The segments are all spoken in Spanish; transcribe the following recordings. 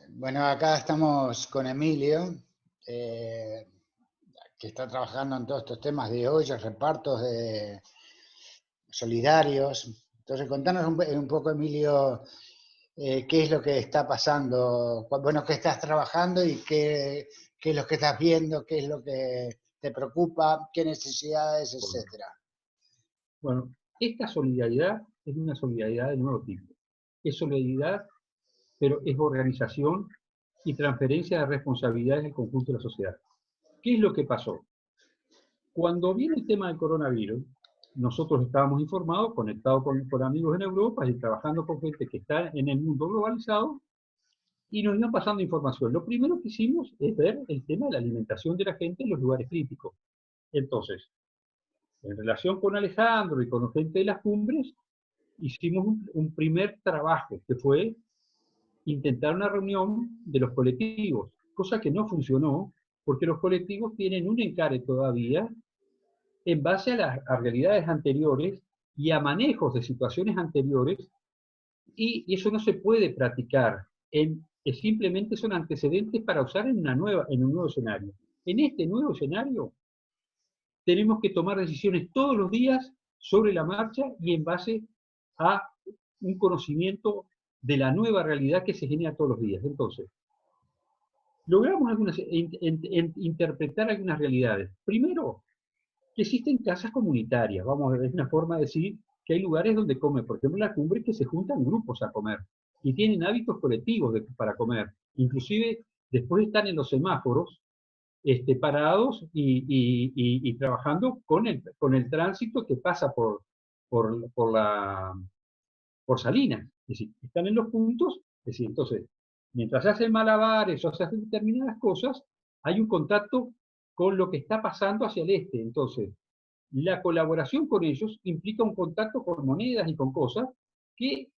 Bueno, acá estamos con Emilio, eh, que está trabajando en todos estos temas de ollas, repartos de solidarios. Entonces, contanos un poco, Emilio, qué es lo que está pasando, bueno, qué estás trabajando y qué es lo que estás viendo, qué es lo que te preocupa, qué necesidades, etcétera. Bueno, esta solidaridad es una solidaridad de nuevo tipo. Es solidaridad, pero es organización y transferencia de responsabilidades del conjunto de la sociedad. ¿Qué es lo que pasó? Cuando viene el tema del coronavirus, nosotros estábamos informados, conectados con amigos en Europa y trabajando con gente que está en el mundo globalizado y nos iban pasando información. Lo primero que hicimos es ver el tema de la alimentación de la gente en los lugares críticos. Entonces, en relación con Alejandro y con gente de las cumbres, hicimos un primer trabajo, que fue intentar una reunión de los colectivos, cosa que no funcionó, porque los colectivos tienen un encare todavía en base a realidades anteriores y a manejos de situaciones anteriores, y eso no se puede practicar, simplemente son antecedentes para usar en un nuevo escenario. En este nuevo escenario tenemos que tomar decisiones todos los días sobre la marcha y en base a un conocimiento de la nueva realidad que se genera todos los días. Entonces, logramos interpretar algunas realidades. Primero, que existen casas comunitarias, vamos a ver, es una forma de decir que hay lugares donde comen, por ejemplo, en la cumbre que se juntan grupos a comer y tienen hábitos colectivos para comer. Inclusive, después están en los semáforos parados y trabajando con el tránsito que pasa por, por, la, por Salinas. Es decir, están en los puntos, es decir, entonces, mientras se hacen malabares o se hacen determinadas cosas, hay un contacto con lo que está pasando hacia el este. Entonces, la colaboración con ellos implica un contacto con monedas y con cosas que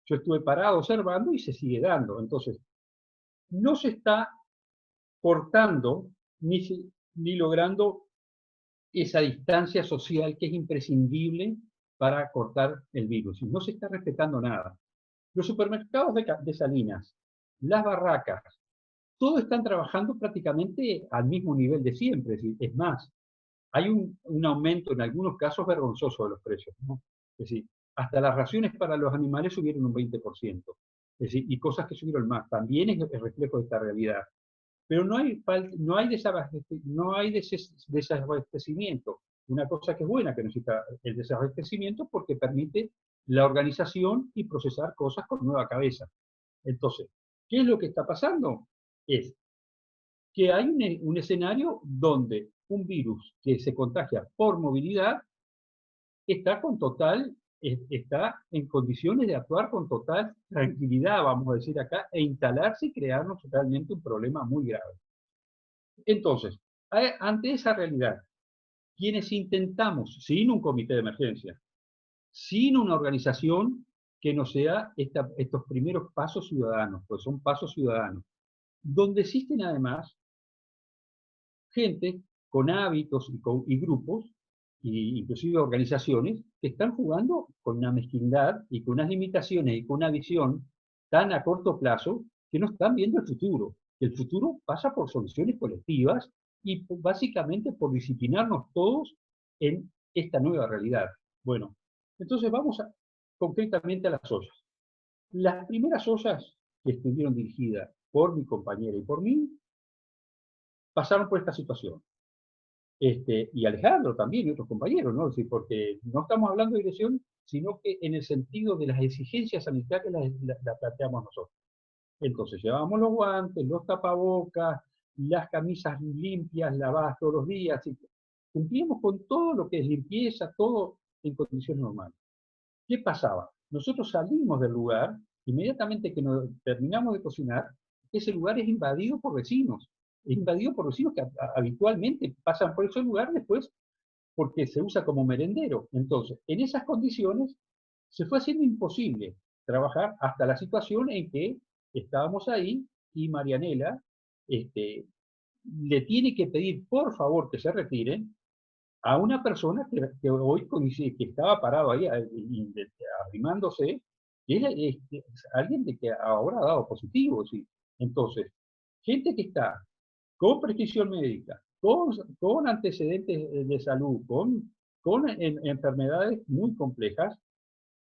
yo estuve parado observando y se sigue dando. Entonces, no se está cortando ni logrando esa distancia social que es imprescindible para cortar el virus. Y no se está respetando nada. Los supermercados de Salinas, las barracas, todos están trabajando prácticamente al mismo nivel de siempre. Es más, hay un aumento en algunos casos vergonzoso de los precios, ¿no? Es decir, hasta las raciones para los animales subieron un 20%. Es decir, y cosas que subieron más. También es el reflejo de esta realidad. Pero no hay desabastecimiento. Una cosa que es buena que necesita el desabastecimiento porque permite la organización y procesar cosas con nueva cabeza. Entonces, ¿qué es lo que está pasando? Es que hay un escenario donde un virus que se contagia por movilidad está en condiciones de actuar con total tranquilidad, vamos a decir acá, e instalarse y crearnos realmente un problema muy grave. Entonces, ante esa realidad, quienes intentamos, sin un comité de emergencia, sin una organización que no sea estos primeros pasos ciudadanos, pues son pasos ciudadanos, donde existen además gente con hábitos y grupos, e inclusive organizaciones, que están jugando con una mezquindad y con unas limitaciones y con una visión tan a corto plazo que no están viendo el futuro. El futuro pasa por soluciones colectivas y básicamente por disciplinarnos todos en esta nueva realidad. Bueno, entonces vamos concretamente a las ollas. Las primeras ollas que estuvieron dirigidas por mi compañera y por mí pasaron por esta situación. Y Alejandro también y otros compañeros, ¿no? Sí, porque no estamos hablando de dirección, sino que en el sentido de las exigencias sanitarias la planteamos nosotros. Entonces, llevábamos los guantes, los tapabocas, las camisas limpias, lavadas todos los días, y cumplíamos con todo lo que es limpieza, todo en condiciones normales. ¿Qué pasaba? Nosotros salimos del lugar, inmediatamente que nos terminamos de cocinar, ese lugar es invadido por vecinos. Es invadido por vecinos que habitualmente pasan por ese lugar después porque se usa como merendero. Entonces, en esas condiciones, se fue haciendo imposible trabajar hasta la situación en que estábamos ahí y Marianela le tiene que pedir por favor que se retiren a una persona que hoy coincide, que estaba parado ahí arrimándose, y es alguien de que ahora ha dado positivo. ¿Sí? Entonces, gente que está con prescripción médica, con antecedentes de salud, con enfermedades muy complejas,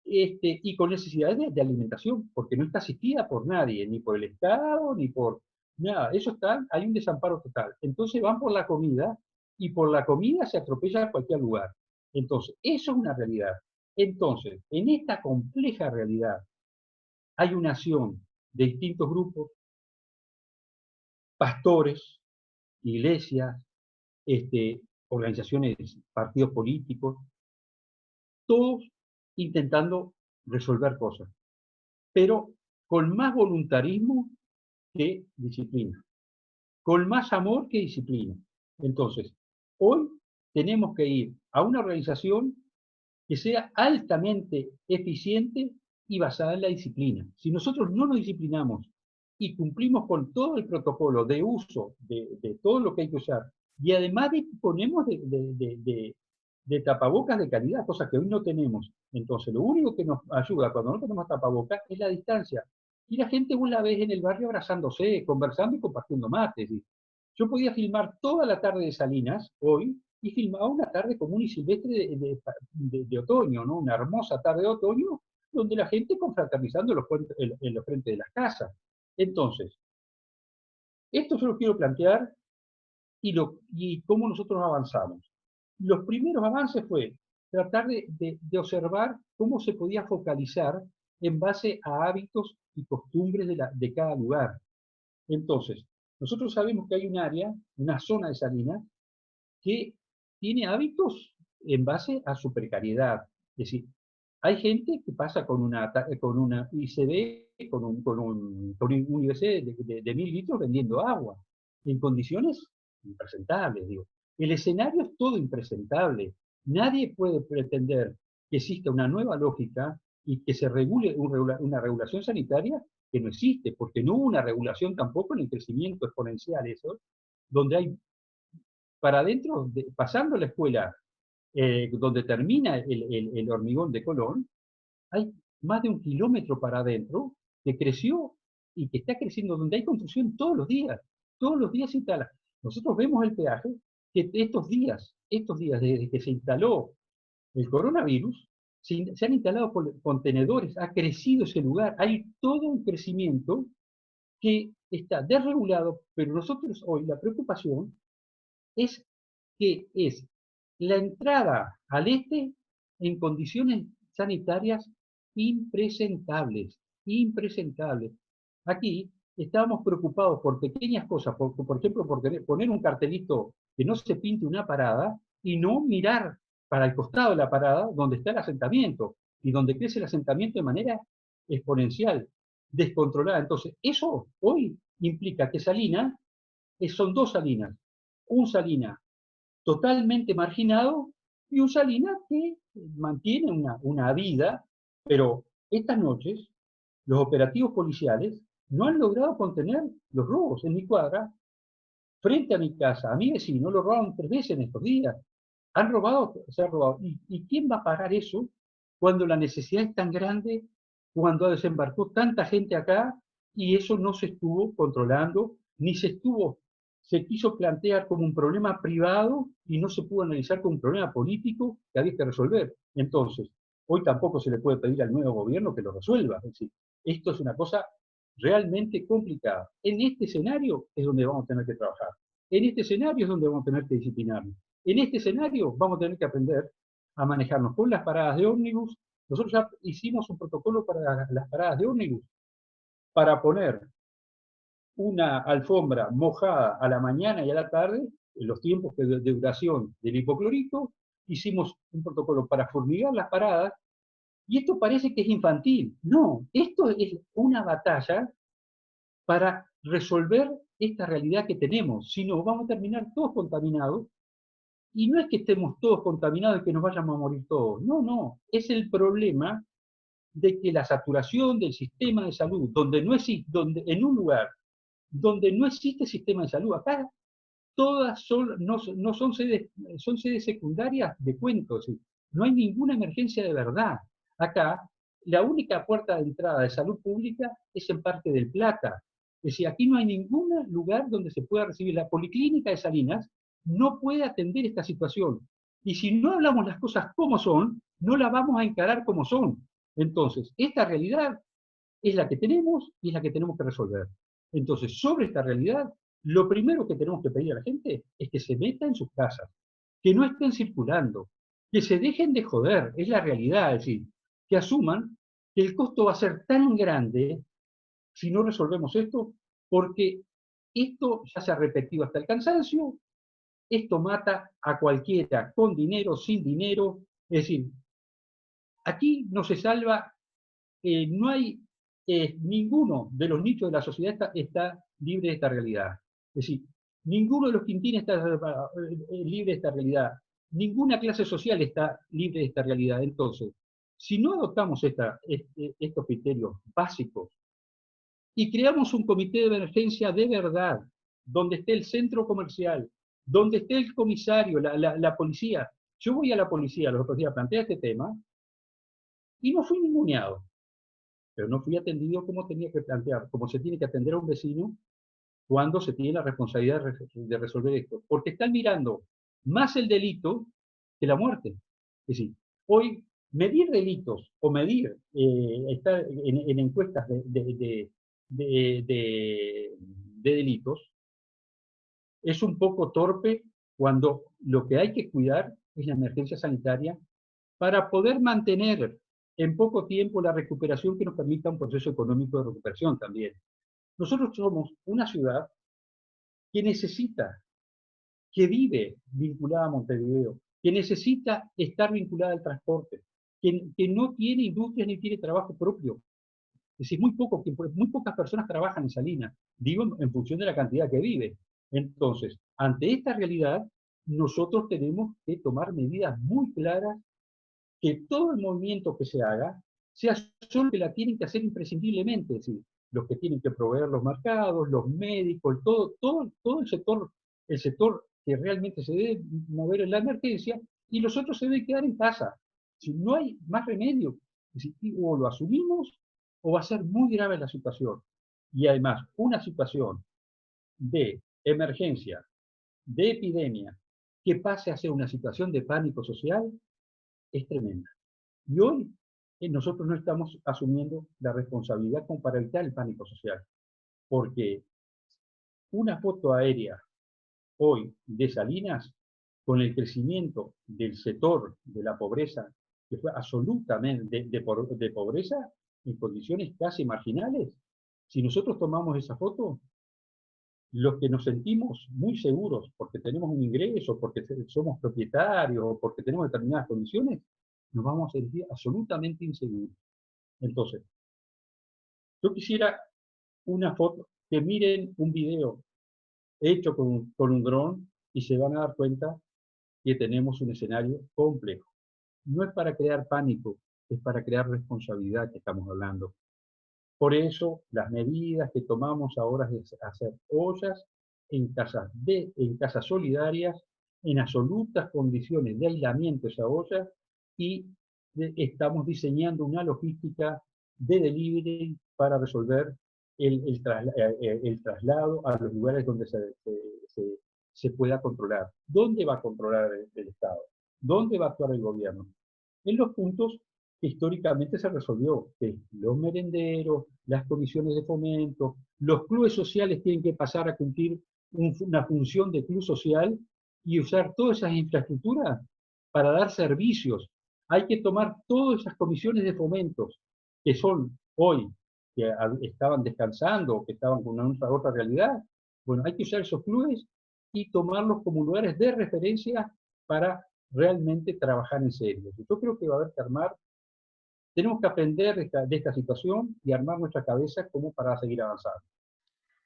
y con necesidades de alimentación, porque no está asistida por nadie, ni por el Estado, ni por nada. Eso está, hay un desamparo total. Entonces van por la comida, y por la comida se atropella a cualquier lugar. Entonces, eso es una realidad. Entonces, en esta compleja realidad, hay una acción de distintos grupos, pastores, iglesias, organizaciones, partidos políticos, todos intentando resolver cosas, pero con más voluntarismo que disciplina, con más amor que disciplina. Entonces, hoy tenemos que ir a una organización que sea altamente eficiente y basada en la disciplina. Si nosotros no nos disciplinamos y cumplimos con todo el protocolo de uso de todo lo que hay que usar, y además disponemos de tapabocas de calidad, cosa que hoy no tenemos. Entonces, lo único que nos ayuda cuando no tenemos tapabocas es la distancia. Y la gente vos la ves en el barrio abrazándose, conversando y compartiendo mates. Yo podía filmar toda la tarde de Salinas hoy y filmaba una tarde común y silvestre de otoño, ¿no? Una hermosa tarde de otoño donde la gente confraternizando en los frentes de las casas. Entonces, esto yo lo quiero plantear y cómo nosotros avanzamos. Los primeros avances fue tratar de observar cómo se podía focalizar en base a hábitos y costumbres de cada lugar. Entonces, nosotros sabemos que hay un área, una zona de Salinas, que tiene hábitos en base a su precariedad. Es decir, hay gente que pasa con una ICB, con un IBC de 1000 litros vendiendo agua, en condiciones impresentables, digo. El escenario es todo impresentable. Nadie puede pretender que exista una nueva lógica y que se regule una regulación sanitaria que no existe, porque no hubo una regulación tampoco en el crecimiento exponencial, eso, donde hay para adentro, pasando la escuela donde termina el hormigón de Colón, hay más de 1 kilómetro para adentro que creció y que está creciendo, donde hay construcción todos los días se instala. Nosotros vemos el peaje que estos días desde que se instaló el coronavirus, se han instalado contenedores, ha crecido ese lugar, hay todo un crecimiento que está desregulado, pero nosotros hoy la preocupación es que es la entrada al este en condiciones sanitarias impresentables, impresentables. Aquí estábamos preocupados por pequeñas cosas, por ejemplo, por poner un cartelito que no se pinte una parada y no mirar para el costado de la parada donde está el asentamiento y donde crece el asentamiento de manera exponencial, descontrolada. Entonces, eso hoy implica que Salinas son dos Salinas. Un Salinas totalmente marginado y un Salinas que mantiene una vida, pero estas noches los operativos policiales no han logrado contener los robos en mi cuadra, frente a mi casa, a mi vecino, lo robaron 3 veces en estos días. Han robado, se han robado. ¿Y quién va a pagar eso cuando la necesidad es tan grande, cuando desembarcó tanta gente acá y eso no se estuvo controlando, ni se quiso plantear como un problema privado y no se pudo analizar como un problema político que había que resolver? Entonces, hoy tampoco se le puede pedir al nuevo gobierno que lo resuelva. Es decir, esto es una cosa realmente complicada. En este escenario es donde vamos a tener que trabajar. En este escenario es donde vamos a tener que disciplinarnos. En este escenario vamos a tener que aprender a manejarnos con las paradas de ómnibus. Nosotros ya hicimos un protocolo para las paradas de ómnibus para poner una alfombra mojada a la mañana y a la tarde, en los tiempos de duración del hipoclorito. Hicimos un protocolo para fumigar las paradas. Y esto parece que es infantil. No, esto es una batalla para resolver esta realidad que tenemos. Si no, vamos a terminar todos contaminados. Y no es que estemos todos contaminados y que nos vayamos a morir todos. No, no. Es el problema de que la saturación del sistema de salud, donde no existe, en un lugar donde no existe sistema de salud, acá todas no son sedes, son sedes secundarias de cuentos. No hay ninguna emergencia de verdad. Acá, la única puerta de entrada de salud pública es en Parque del Plata. Es decir, aquí no hay ningún lugar donde se pueda recibir. La policlínica de Salinas no puede atender esta situación. Y si no hablamos las cosas como son, no las vamos a encarar como son. Entonces, esta realidad es la que tenemos y es la que tenemos que resolver. Entonces, sobre esta realidad, lo primero que tenemos que pedir a la gente es que se meta en sus casas, que no estén circulando, que se dejen de joder, es la realidad, es decir, que asuman que el costo va a ser tan grande si no resolvemos esto, porque esto ya se ha repetido hasta el cansancio, esto mata a cualquiera, con dinero, sin dinero, es decir, aquí no se salva, no hay ninguno de los nichos de la sociedad está libre de esta realidad. Es decir, ninguno de los quintines está libre de esta realidad. Ninguna clase social está libre de esta realidad. Entonces, si no adoptamos estos criterios básicos y creamos un comité de emergencia de verdad, donde esté el centro comercial, donde esté el comisario, la policía. Yo voy a la policía los otros días a plantear este tema y no fui ninguneado, pero no fui atendido como tenía que plantear, como se tiene que atender a un vecino cuando se tiene la responsabilidad de resolver esto. Porque están mirando más el delito que la muerte. Es decir, hoy medir delitos o medir, estar en encuestas de delitos es un poco torpe cuando lo que hay que cuidar es la emergencia sanitaria para poder mantener en poco tiempo la recuperación que nos permita un proceso económico de recuperación también. Nosotros somos una ciudad que necesita, que vive vinculada a Montevideo, que necesita estar vinculada al transporte, que no tiene industrias ni tiene trabajo propio. Es decir, muy pocas personas trabajan en Salinas, digo en función de la cantidad que vive. Entonces, ante esta realidad, nosotros tenemos que tomar medidas muy claras, que todo el movimiento que se haga sea solo que la tienen que hacer imprescindiblemente, es decir, los que tienen que proveer los mercados, los médicos, todo el sector que realmente se debe mover en la emergencia, y los otros se deben quedar en casa. Si no hay más remedio, es decir, o lo asumimos o va a ser muy grave la situación. Y además, una situación de emergencia, de epidemia, que pase a ser una situación de pánico social, es tremenda. Y hoy nosotros no estamos asumiendo la responsabilidad como para evitar el pánico social, porque una foto aérea hoy de Salinas, con el crecimiento del sector de la pobreza, que fue absolutamente de pobreza en condiciones casi marginales, si nosotros tomamos esa foto, los que nos sentimos muy seguros porque tenemos un ingreso, porque somos propietarios o porque tenemos determinadas condiciones, nos vamos a sentir absolutamente inseguros. Entonces, yo quisiera una foto, que miren un video hecho con un dron y se van a dar cuenta que tenemos un escenario complejo. No es para crear pánico, es para crear responsabilidad que estamos hablando. Por eso, las medidas que tomamos ahora es hacer ollas en casas solidarias, en absolutas condiciones de aislamiento esa olla, y estamos diseñando una logística de delivery para resolver el traslado a los lugares donde se pueda controlar. ¿Dónde va a controlar el Estado? ¿Dónde va a actuar el gobierno? En los puntos que históricamente se resolvió, que los merenderos, las comisiones de fomento, los clubes sociales tienen que pasar a cumplir una función de club social y usar todas esas infraestructuras para dar servicios. Hay que tomar todas esas comisiones de fomentos, que son hoy, que estaban descansando, que estaban con una otra realidad. Bueno, hay que usar esos clubes y tomarlos como lugares de referencia para realmente trabajar en serio. Yo creo que va a haber que armar, tenemos que aprender de esta situación y armar nuestra cabeza como para seguir avanzando.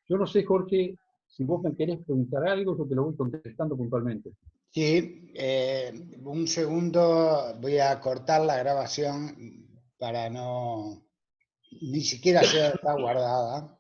Yo no sé, Jorge, si vos me querés preguntar algo, yo te lo voy contestando puntualmente. Sí, un segundo, voy a cortar la grabación para no, ni siquiera está guardada.